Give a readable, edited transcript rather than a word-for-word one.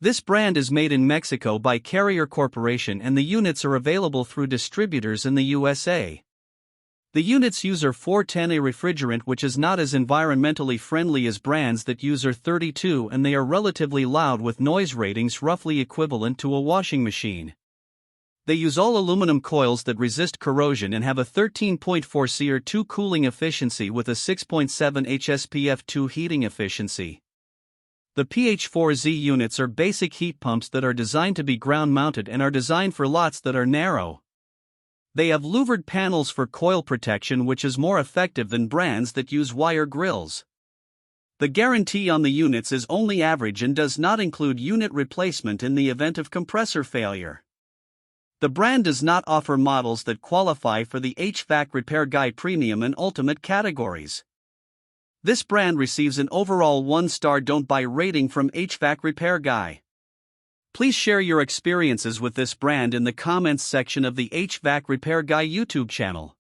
This brand is made in Mexico by Carrier Corporation and the units are available through distributors in the USA. The units use R-410A refrigerant, which is not as environmentally friendly as brands that use R-32, and they are relatively loud with noise ratings roughly equivalent to a washing machine. They use all aluminum coils that resist corrosion and have a 13.4 CR2 cooling efficiency with a 6.7 HSPF2 heating efficiency. The PH4Z units are basic heat pumps that are designed to be ground-mounted and are designed for lots that are narrow. They have louvered panels for coil protection, which is more effective than brands that use wire grills. The guarantee on the units is only average and does not include unit replacement in the event of compressor failure. The brand does not offer models that qualify for the HVAC Repair Guy Premium and Ultimate categories. This brand receives an overall 1-star don't buy rating from HVAC Repair Guy. Please share your experiences with this brand in the comments section of the HVAC Repair Guy YouTube channel.